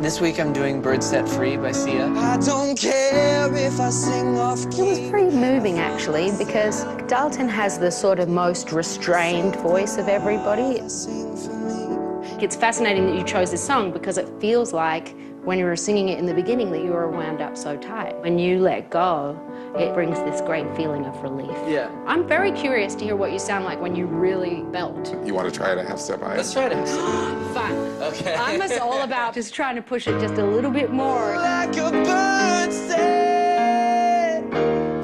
This week I'm doing Bird Set Free by Sia. I don't care if I sing off key. It was pretty moving, actually, because Dalton has the sort of most restrained voice of everybody. It's fascinating that you chose this song because it feels like when you were singing it in the beginning that you were wound up so tight. When you let go, it brings this great feeling of relief. Yeah. I'm very curious to hear what you sound like when you really belt. You want to try it a half step higher? Let's try it. Fun. Okay. I'm just all about just trying to push it just a little bit more. Like a bird set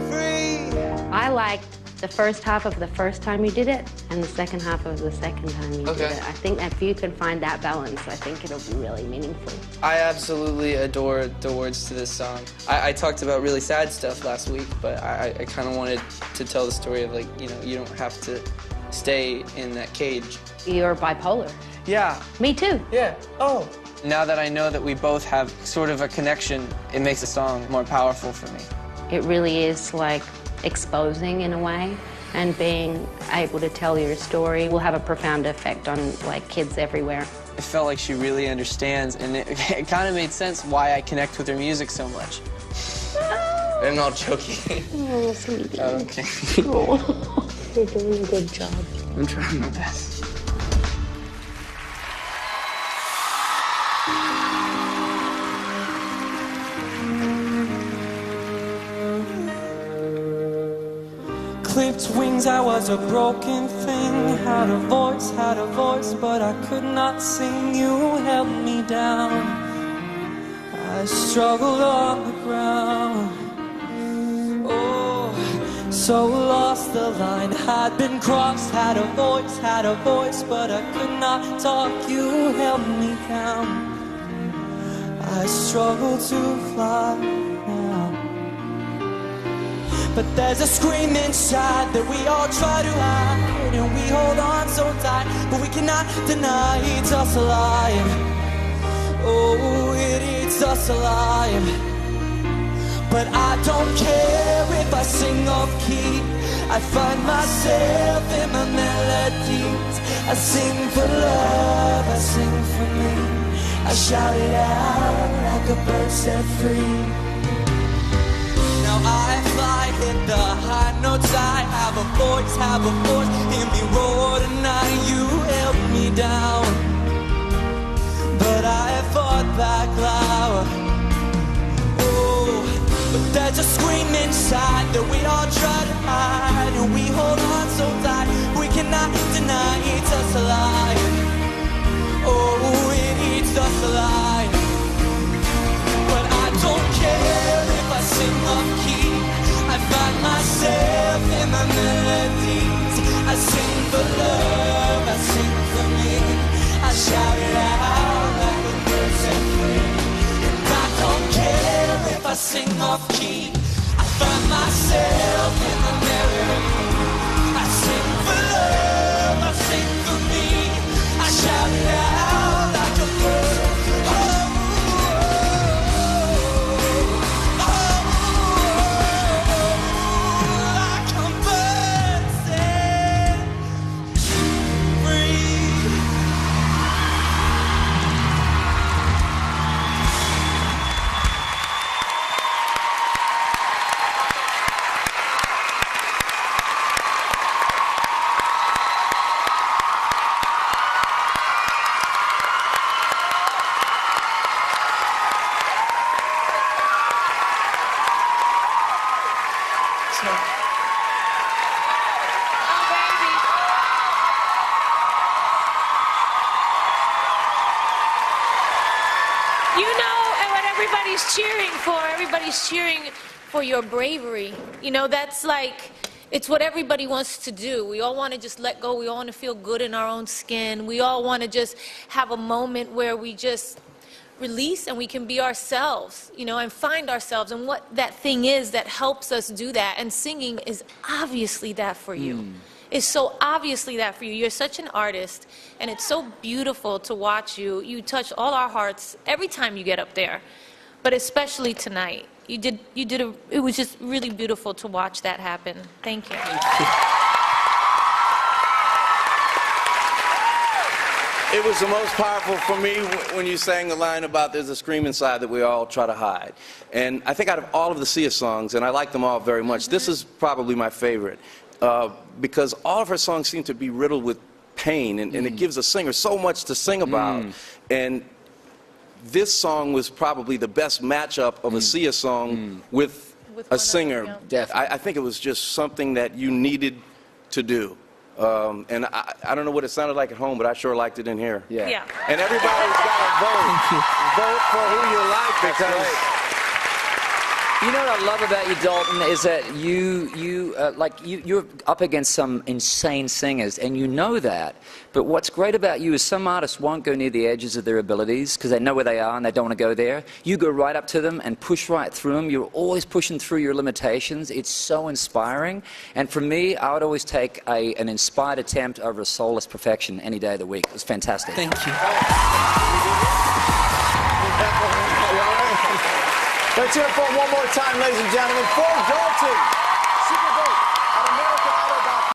free. I liked the first half of the first time you did it and the second half of the second time you did it. I think that if you can find that balance, I think it'll be really meaningful. I absolutely adore the words to this song. I talked about really sad stuff last week, but I kind of wanted to tell the story of, like, you know, you don't have to stay in that cage. You're bipolar. Yeah. Me too. Yeah. Oh. Now that I know that we both have sort of a connection, it makes the song more powerful for me. It really is like exposing in a way, and being able to tell your story will have a profound effect on like kids everywhere. It felt like she really understands, and it kind of made sense why I connect with her music so much. I'm not joking. Oh, sweetie. Okay. Oh, you're doing a good job. I'm trying my best. Clipped wings, I was a broken thing. Had a voice, but I could not sing. You held me down. I struggled on the ground. Oh, so lost the line had been crossed. Had a voice, but I could not talk. You held me down. I struggled to fly now. But there's a scream inside that we all try to hide, and we hold on so tight, but we cannot deny it's us alive. Oh, it eats us alive. But I don't care if I sing off key. I find myself in my melodies. I sing for love, I sing for me. I shout it out like a bird set free. Now I fly, hit the high notes. I have a voice, hear me roar tonight. You held me down, but I fought back loud. Oh, but there's a scream inside that we all try to hide, and we hold on so tight, we cannot deny it's us alive. Oh, it eats us alive. But I don't care if I sing off key. I find myself in my melodies. I sing for love, I sing for me. I shout it out like a bird set free. And I don't care if I sing off key. I find myself in my melodies. I sing for love, I sing for me. I shout it out like a bird. Everybody's cheering for your bravery. You know, that's like, it's what everybody wants to do. We all want to just let go. We all want to feel good in our own skin. We all want to just have a moment where we just release and we can be ourselves, you know, and find ourselves and what that thing is that helps us do that. And singing is obviously that for you. It's so obviously that for you. You're such an artist, and it's so beautiful to watch you. You touch all our hearts every time you get up there, but especially tonight. It was just really beautiful to watch that happen. Thank you. Thank you. It was the most powerful for me when you sang the line about there's a scream inside that we all try to hide. And I think out of all of the Sia songs, and I like them all very much, this is probably my favorite because all of her songs seem to be riddled with pain, and it gives a singer so much to sing about. And this song was probably the best matchup of a Sia song with a singer. I think it was just something that you needed to do. And I don't know what it sounded like at home, but I sure liked it in here. Yeah. And everybody's got to vote. Vote for who you like, because You know what I love about you, Dalton, is that you're up against some insane singers, and you know that. But what's great about you is some artists won't go near the edges of their abilities because they know where they are and they don't want to go there. You go right up to them and push right through them. You're always pushing through your limitations. It's so inspiring. And for me, I would always take an inspired attempt over a soulless perfection any day of the week. It was fantastic. Thank you. Let's hear it for him one more time, ladies and gentlemen, for Dalton.